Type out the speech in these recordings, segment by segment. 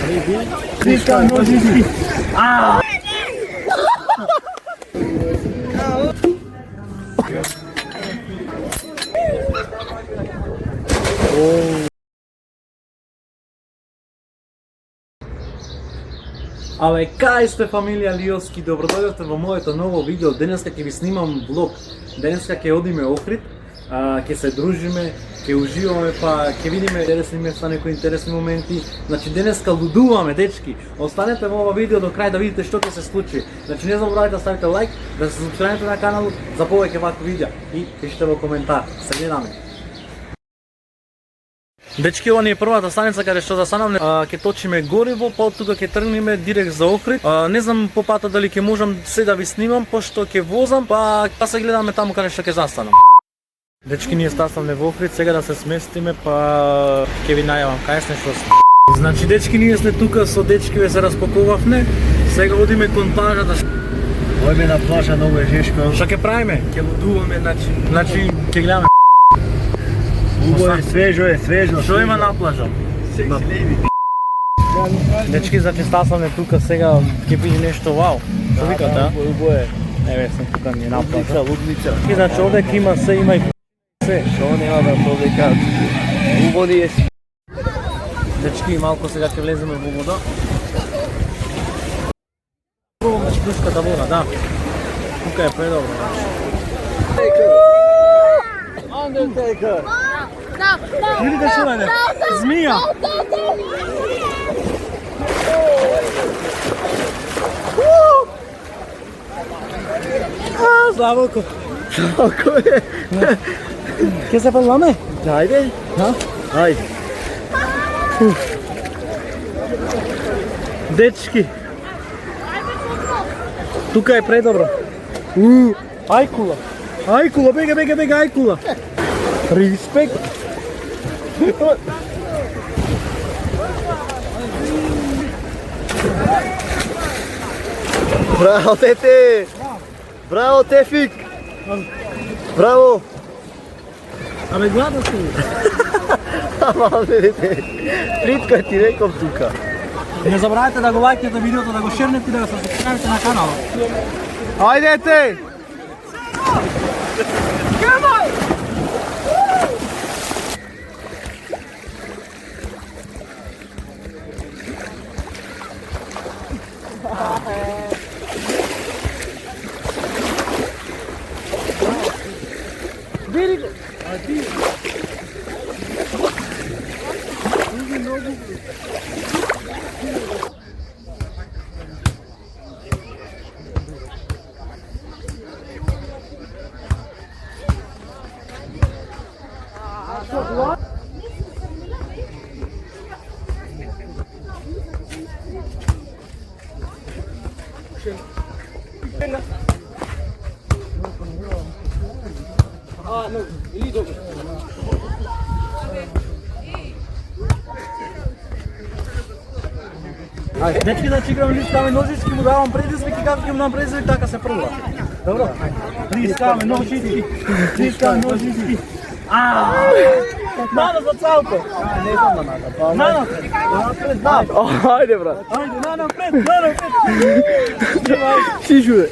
Риска ножички. Абе, кај сте фамилија Лиовски, добродојдовте во моето ново видео. Денеска ќе ви снимам влог. Денеска ќе одиме Охрид, ќе се дружиме, ќе уживаме, па ќе видиме интересни места, некои интересни моменти. Значи денеска лудуваме, дечки. Останете во ова видео до крај да видите што ќе се случи. Значи не заборавајте да ставите лайк, да се субскрабите на каналот за повеќе вакви видеа и пишете во коментар. Се гледаме. Дечки, ова ни е првата станица каде што застанавме, ќе точиме гориво, па од тука ќе тргнеме директ за Охрид. Не знам по патот дали ќе можам се да ви снимам, пошто ќе возам, па се гледаме таму каде што ќе застанам. Дечки, ние стаснавме во Охрид, сега да се сместиме, па ќе ви најавам кај сме, што сме. Значи, дечки, ние сме тука со дечкиве, се распакувавме, сега одиме кон плажата. Ојме на плажа, многу е жешко. Што ќе правиме? Ќе лудуваме, значи ќе гледаме. Убаво е, свежо. Што има на плажа? Дечки, значи стаснавме тука, сега ќе биде нешто вау. Што викате, а? Убаво е. Еве, сме тука ни на плажа. Лудница. И значи овде има се, има и се. Што нема да повека. Убаво ни е. Дечки, малку сега ќе влеземе во вода. Пробаме шпуската вода, да. Тука е предобро. Undertaker. Видите што е? Змија. Славоко. Како е? Ке се палваме? Ајде. Ајде. Дечки. Тука е предобро. Ајкула. Ајкула, бега, ајкула. Респект. Браво, тете! Браво, Тефик! Браво! Абе, гладно си. Ама, дете, плитка ти реков тука. Не забравяйте да го лајкнете видеото, да го шернете и да се субскрабите на каналот. Ајде, те! Дечки, значи играме лискаме ножички, му давам предизвик и како ќе му дам предизвик, така се првла. Добро? Лискаме ножички. Нано за цалко. Не знам на нада. Нано. Напред, да. Ајде, брат. Ајде, нано пред. Си жуе.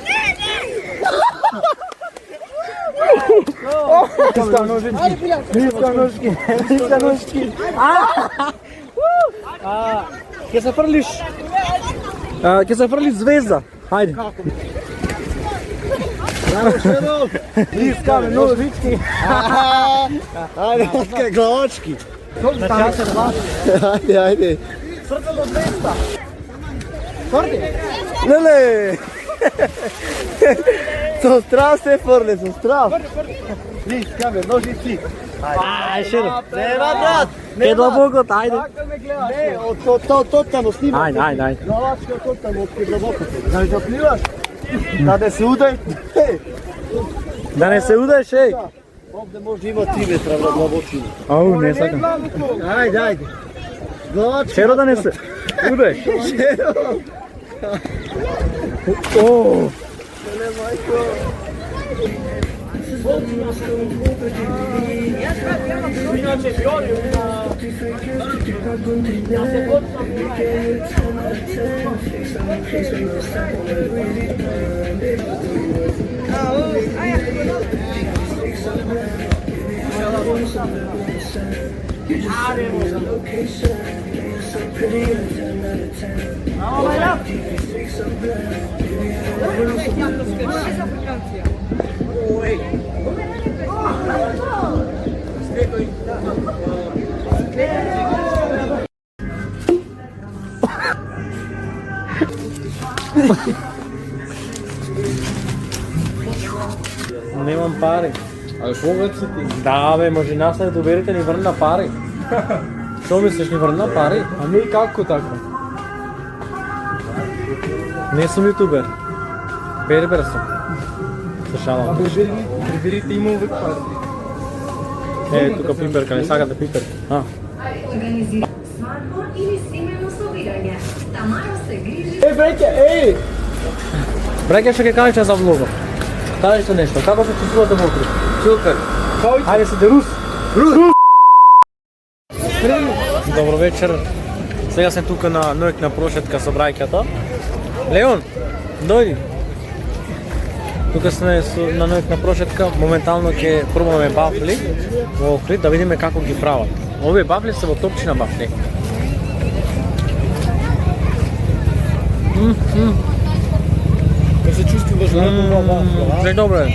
Лискам ножички. Ќе се фрлиш. Ќе се фрлиш звезда. Хајде. Браво, Шеров. Лискаме ножички. Ајде, откај главачки. Ајде. Срце до 200. Корди. Леле. Со страв се фрле, со страв. Лискаме ножички. Шеров. Нема, брат. Ке длабокот, ајде. Не, од тамо снимам. Ајде. Главачка од тамо, од длабокото. Да не запливаш? Да не се удај. Да не се удеш, еј. Овде може има 3 метра на длабочина. Ау, не сакам. Ајде. Главачка. Шеро да не се удеш. Шеро. О. Немам пари. Ali poveć si ti? Да, бе, може наслед доверите ни врна пари. Што мислиш, ни врна пари? A mi kako tako? Не сум ютубер. Бербер сум. Се шалам. Приберите има uvek par. Тука пиперка, не сакате пипер. Organizira smartphone ili snimljeno sobiranje. Tamara se griže. Breke, ej! Браке, што ќе кажеш за влогот? Кажете нешто, како се чувствувате во округ? Супер. Ајде се де Рус! Добро вечер. Сега сме тука на ноќна прошетка со браќата. Леон, дојди. Тука сме на ноќна прошетка, моментално ќе пробаме бафли во Охрид да видиме како ги прават. Овие бафли се во Топчина бафли. Да се чувствуваш на вафла. Се добро е.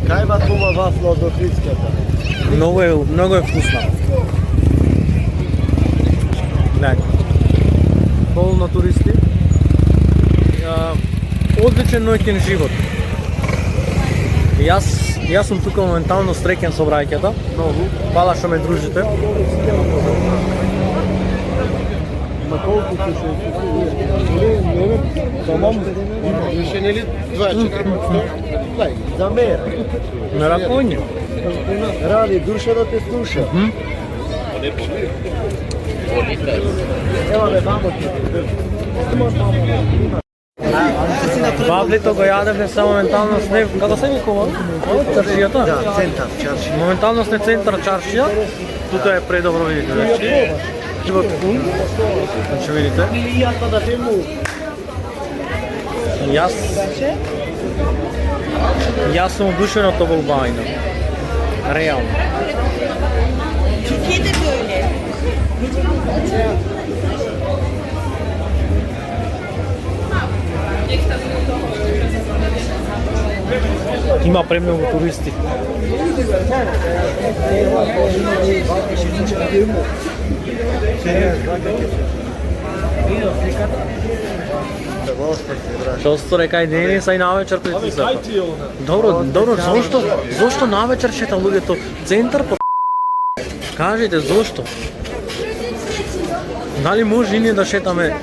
Кајва тума вафла од Охридската? Многу е вкусна. Нека. Полно туристи. Одличен ноќен живот. Јас сум тука моментално среќен со браќата. Многу. Фала што ме дружите. Ма колку ќе се тамам, више нели 24%? Лај, за мера. На ракоње. Ради душа да те слуша. Ева бе, мамо ти. Баблито го јадевме само моментално сме, како се викува? Чаршијата? Да, центар, чарши. Моментално сме центар чаршија. Тука е предобро видите, значи. Живот пун. Значи видите. Јас сум одушен од овој бајна. Реално. Türkiye'de böyle. Има премногу туристи. Што сторе кај Дениса и навечер притисата. Добро, зошто навечер шета луѓето центар по кажете зошто? Дали може и ние да шетаме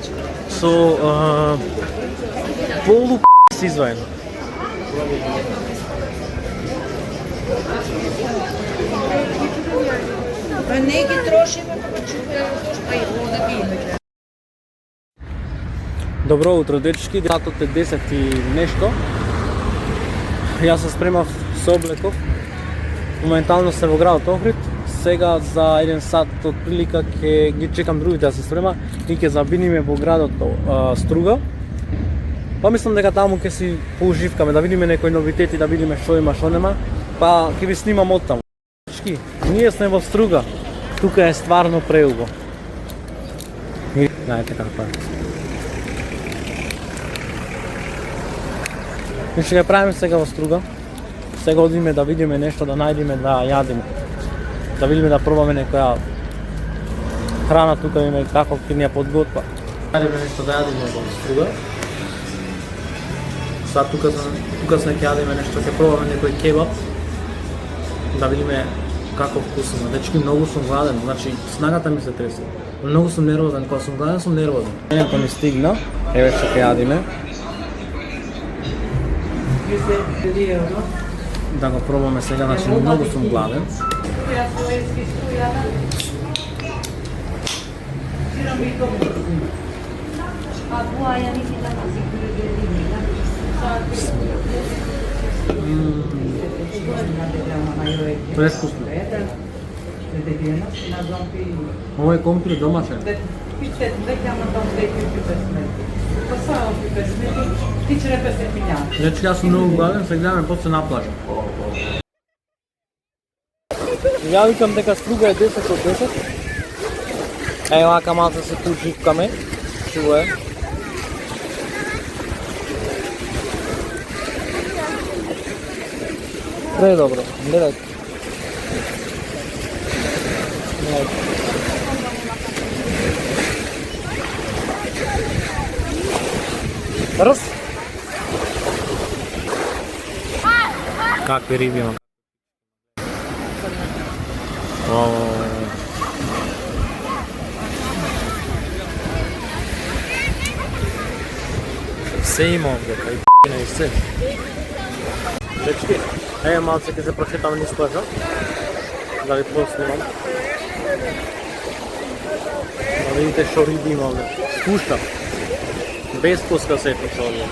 со полу изваено? Pa neki trošimo, pa čuvaju, pa i voda pijeme. Добро утро, дечки. Сатот е 10 и нешто. Јас се спремав со облеков. Моментално се во градот Охрид. Сега за 1 сат од прилика ќе ги чекам другите да се спрема и ќе забиниме во градот Струга. Па мислам дека таму ќе си поуживкаме, да видиме некои новитети, да видиме што има, што нема. Па ќе ви снимам од таму. Дечки, ние сме во Струга. Тука е стварно преубаво. Знаете како е. И ще го правим сега во Струга. Сега одиме да видиме нешто, да најдеме, да јадиме. Да видиме, да пробаме некоја храна тука, име како ќе ни ја подготва. Најдеме нешто да јадиме во Струга. Сад тука сме ќе јадиме нешто, ќе пробаме некој кебаб. Да видиме како вкусно. Дечки, многу сум гладен, значи снагата ми се тресе. Многу сум нервозен, кога сум гладен сум нервозен. Менето ми стигна, еве што ќе јадиме. Да го пробаме сега, значи многу сум гладен. Прескусно. Ова е компир домашен. Значи јас сум многу гладен, се гледаме после на плажа. Ја викам дека струга е 10 од 10. Еј вака малце се пушивкаме. Чува е. Предобро, гледајте. Раз. Какви риби имам? Се има овде, кај п***на и се. Дечки, еј малце ќе се прошетам низ плажа. Да ви поснимам. Да видите шо риби има овде. Спушта. Без пуска сетница овде.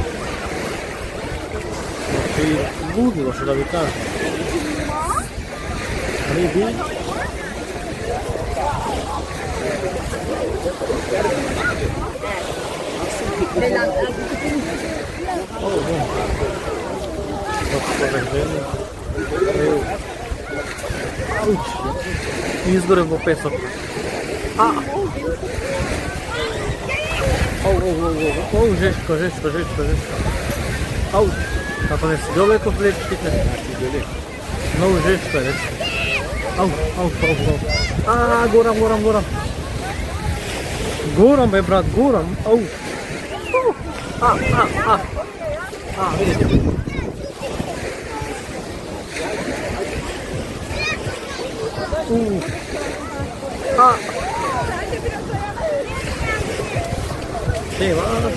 Значи, лудило што да ви кажам. Риби. Изгоре во песок. Жешко. Ау, како не си долеко плечките. Многу жешко е, рече. Ау. Горам. Горам бе, брат, горам. Ау. Видите.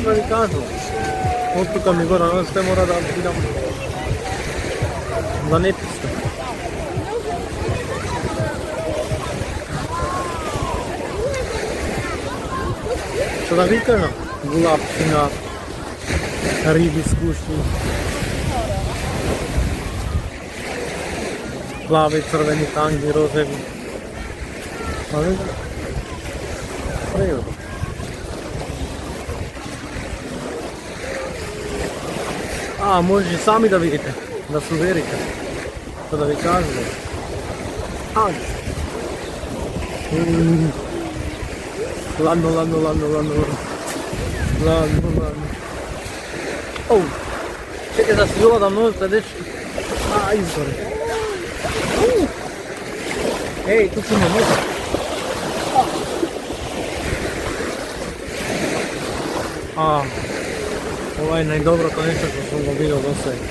Да ви кажам. От тука ми гора, но сте мора да бидам да не писка. Што да ви кажам? Гулапчина, риби скушни, плави, црвени, танги, розеви. Прејо. Може и сами да видите, да се уверите, што да ви кажем. Ладно. Чекай да си одам нозите, дечки. Изгоре. Еј, тук има ноз. Ова е најдоброто нешто што сум го видел до сега.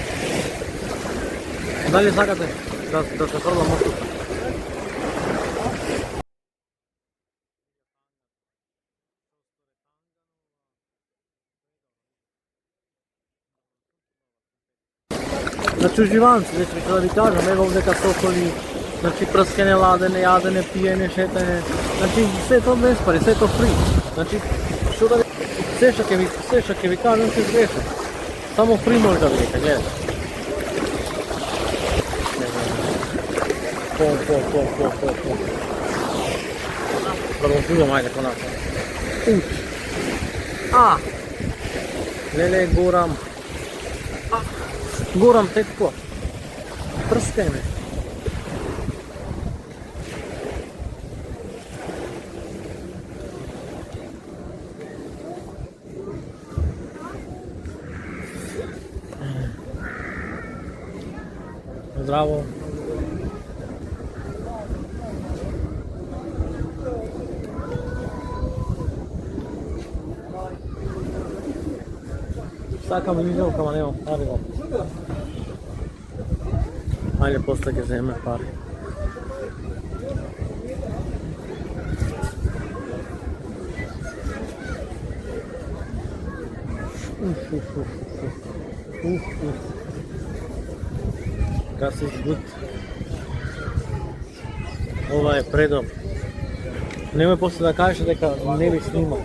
Дали сакате да се фрлам од тука? Значи уживанци, да ви кажам, ево овдека соколи, значи прскене, ладене, јадене, пиене, шетене, значи се тоа без пари, се тоа фри. Значи, што да ви... Се што ќе ви кажам, ќе сгрешам. Само фри може да видите, гледате. По. Продолжувам, ајде, понатаму. Леле, горам. Горам тетко. Прскај ме. Здраво. Сакам видео, ама немам пари. Ајде, после ќе земе пари. Gas is good. Ова е предоб. Немој после да кажете дека не ви снимам.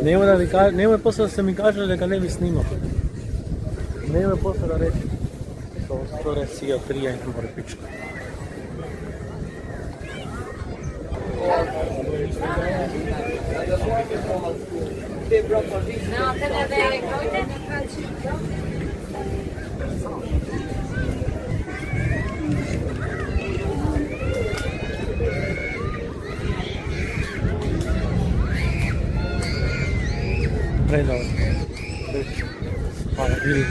Немој после да се ми кажете дека не ви снимам. Немој после да речете. Скоро си ја трија и море пичка. Предобро. Хвала, вили.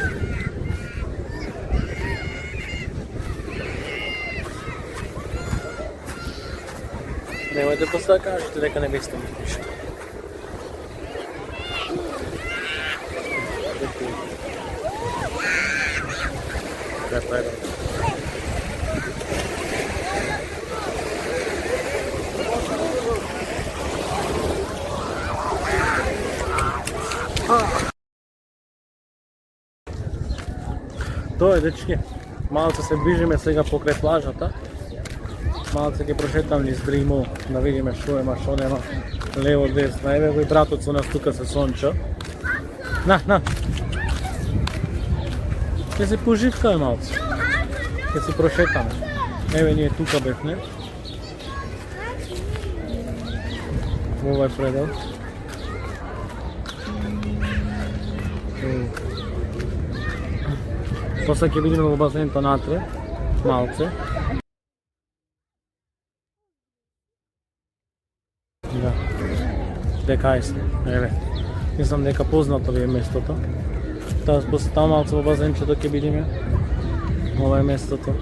Немојте после да кажете дека не бесте ми пишете. Да, тоа е добро. Тоа е, дечки. Малце се ближиме сега покрај плажата. Малце ќе прошетам низ Дримо, да видиме што има, што нема. Лево, десно, еве го и братот со нас тука се сонча. На. Ќе се поживкаме малце. Ќе се прошетаме. Еве ние тука бевме. Во овај предел. После ќе видиме во базенто натре, малце. Да. Дека е сме, еве. Мислам дека познато ви е местото. После таму малце во базенчето ќе видиме. Ова е местото.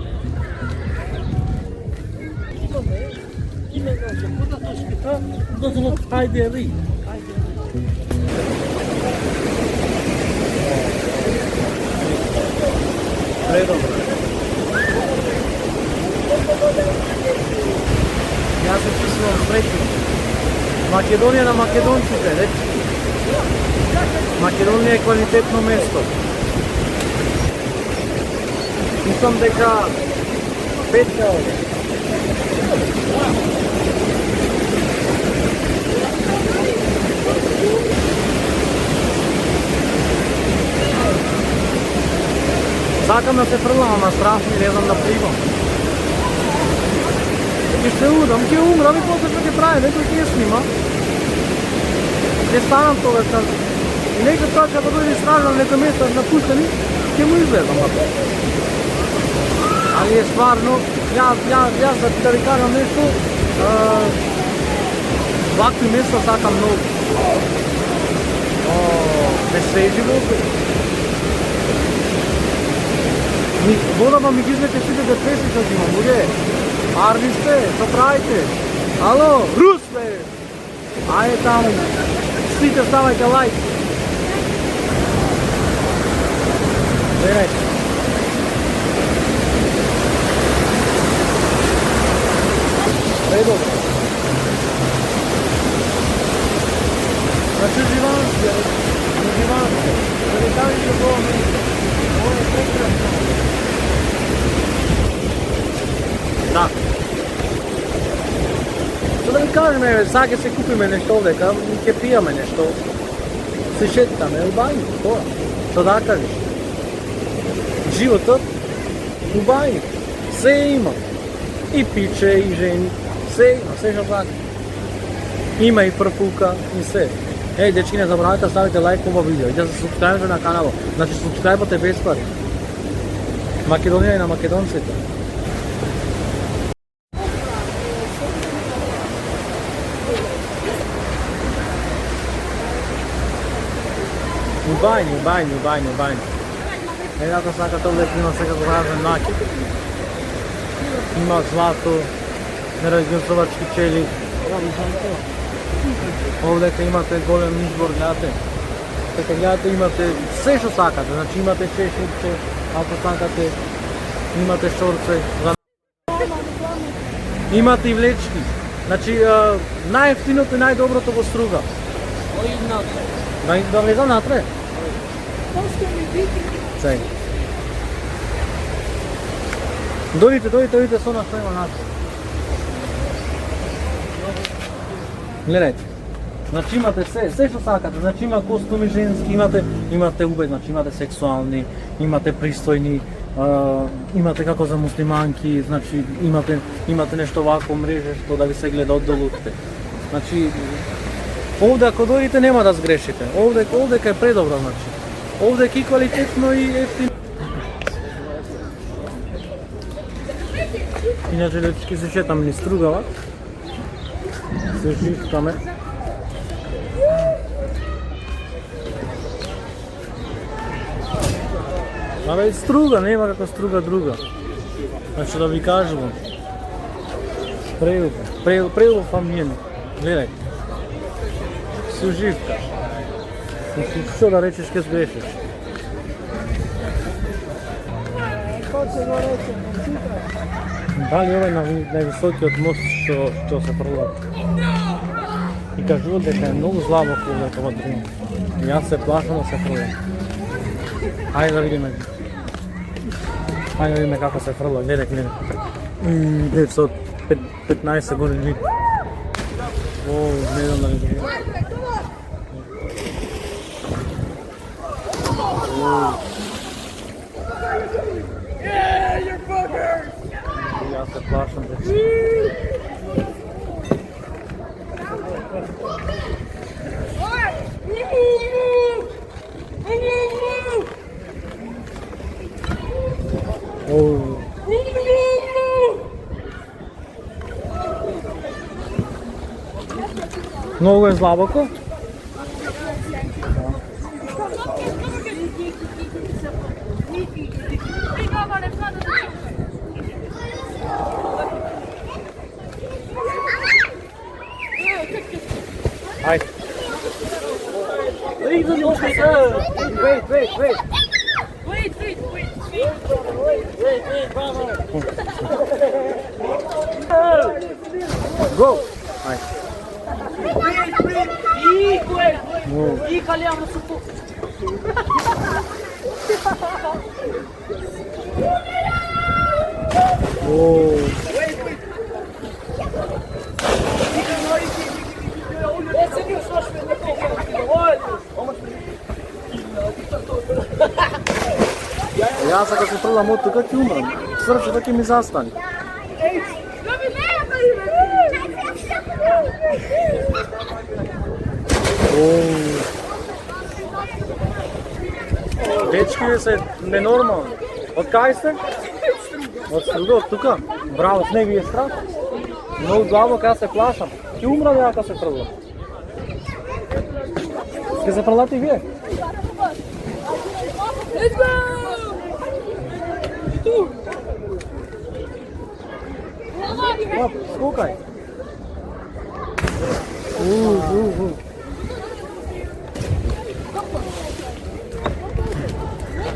Ајде, ви. Предобро. Јас се чувствувам среќен. Македонија на македонците, речи. Македонија е квалитетно место. Мислам дека петка овде. Сакам да се фрлам, ама страх ми, не знам да пливам. Ќе се удам, ќе умрам и после што ќе прави, некој ќе снима. Ќе станам тогаш там. И некој трача да дојде стража на некој место напуштени, ќе му излезам. Али е стварно, јас да ви кажам нешто, вакви места сакам многу. Без се живот. Водава ми ги изнете сите депреси што имам, луѓе. Арни сте, што правите? Ало, Рус бе! Ајде таму, сите ставајте лайк. Гледајте. Предобро. Значи Живански, Живански. Да ви кажете тоа место. Ова е прекрасно. Да. Што да ви кажеме, сега ќе се купиме нешто овдека и ќе пијаме нешто. Се шетаме, убајно, тоа. Што да кажеш? Животот убајно. Се има. И пиче, и жени. Се има, се што така. Има и прфука, и се. Еј, дечки, не забравяйте да ставите лайк ова видео и да се субскрајбите на каналот. Значи, субскрајбот е бесплатен. Македонија и на македонците. Убајни. Едната сака тоа лепо има секако разен накид. Има злато, неразгонцовачки чели. Овдека имате голем избор, гледате. Така гледате имате се што сакате, значи имате чешници, ако сакате, имате шорце, имате и влечки. Значи најефтиното и најдоброто во Струга. Да влезам натре? Сега. Дојдите со нас, што има натре. Гледајте. Значи имате се што сакате, значи има костуми женски, имате убед, значи имате сексуални, имате пристојни, Имате како за муслиманки, значи имате нешто вако мреже што да ви се гледа од долуците. Значи овде ако дојдете нема да сгрешите. Овде кај предобро, значи. Овде ки квалитетно и ефтино. Иначе дечки се шетам низ Стругава. Се живкаме. Абе, Струга, нема како Струга друга. Значи да ви кажувам. Преубав амбиент. Гледај. Се уживкаш. Што да речеш ке сгрешиш. Дали овај највисокиот мост што се пролага? И кажуват дека е многу длабоко овде тоа дрво. И јас се плашам да се пролага. Ајде да видиме. Ајде да видиме како се фрла, гледај. Деца од 15 години. О, не знам дали да видим. Јас се плашам деца. Многу е злабоко. Ајде. Go! Ајде. Јас ако се фрлам од тука ќе умрам. Срцето ќе ми застане. Дечки се ненормални. Од кај сте? Од Струга, од тука? Браво, не ви е страх? Многу длабоко, јас се плашам. Ќе умрам ја ако се фрлам. Ке се фрлате и вие? Let's go! Оп, скокај.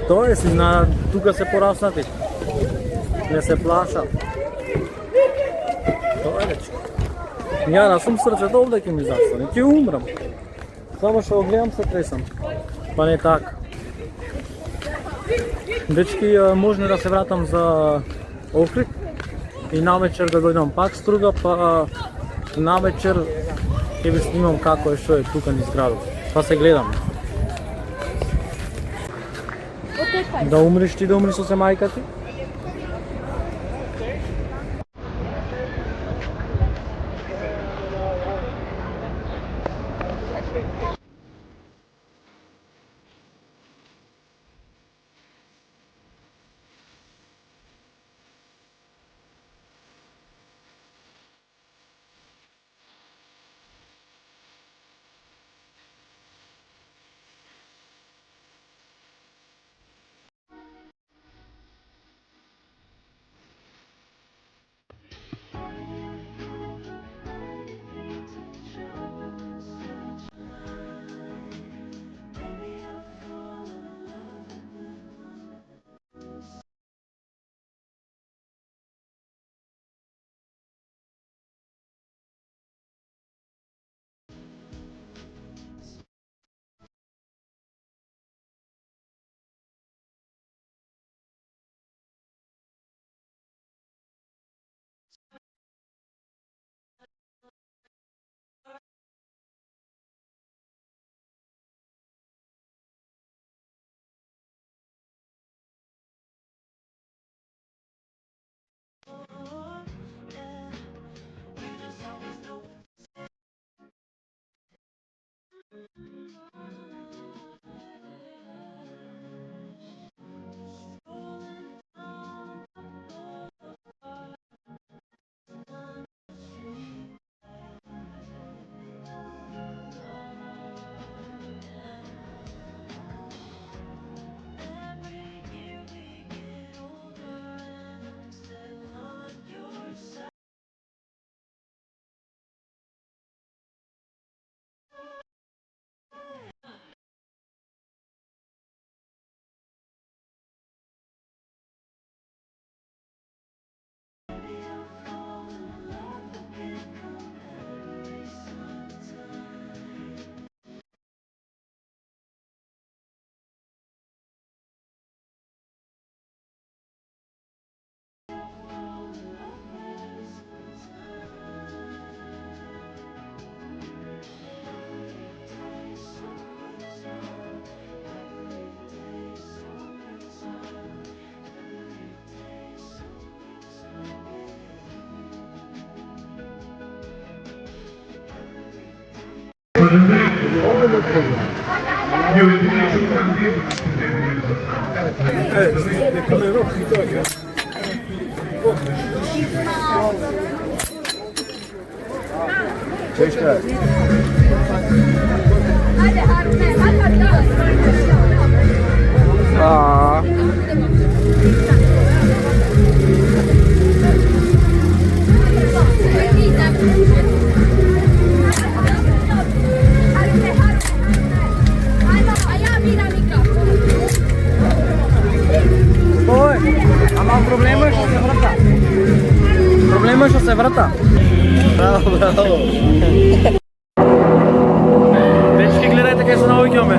Тоа е си на тука се пораснати. Не се плаша. Тоа е дечко. Ја да сум срцето овде ќе ми застане. Ќе умрам. Само што го гледам се тресам. Па не така. Дечки, може да се вратам за Охрид и навечер да дојдам пак Струга, па навечер ќе ви снимам како е што е тука низ градот. Па се гледам. Да умреш ти, да умреш со се мајка ти? Ама проблема што се врата. Проблема што се врата. Браво, браво. Дечки, гледајте кај се наоѓаме.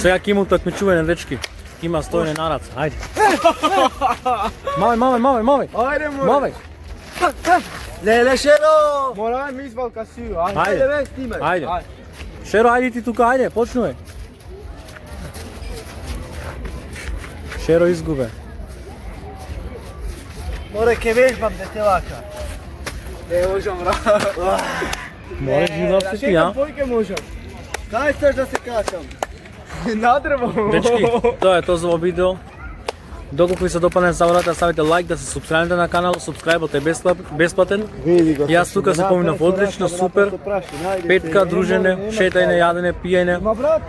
Сега ќе има такмичување, дечки. Има стоење на раца. Ајде. Мавај. Ајде, Мавај. Леле, Шеро! Мора ми извал касио. Ајде. бе, снимај. Ајде. Шеро, ајде ти тука, ајде, почнувај. Шеро изгубе. Море ке вежбам дете вака. Не можам, браво. Можеш и да се ти, а? Појке можам. Кај сташ да се качам? Надребам. Дечки, тоа е тоа за ово видео. Доколку ви се допадне, заборавате да ставите лайк, да се субскрајбите на каналот, субскрајбот е бесплатен. Види го. Јас тука се поминав одлично, супер. Петка, дружење, шетање, јадење, пиење. Ма брат,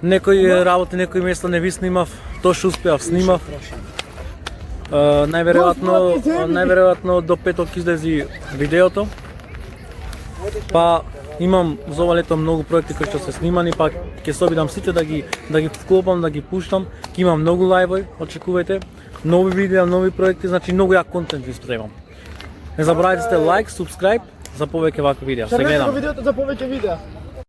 Некои работи, некои места не ви снимав, тоа што успеав снимав. Најверојатно до петок излези видеото. Па имам за ова лето многу проекти кои што се снимани, па ќе се обидам сите да ги вклопам, да ги пуштам. Ќе имам многу лајвови, очекувајте. Нови видеа, нови проекти, значи многу јак контент ви спремам. Не заборавајте сте лайк, субскрајб, за повеќе вакви видеа. Се Шервете го гледам. видеото за повеќе видеа.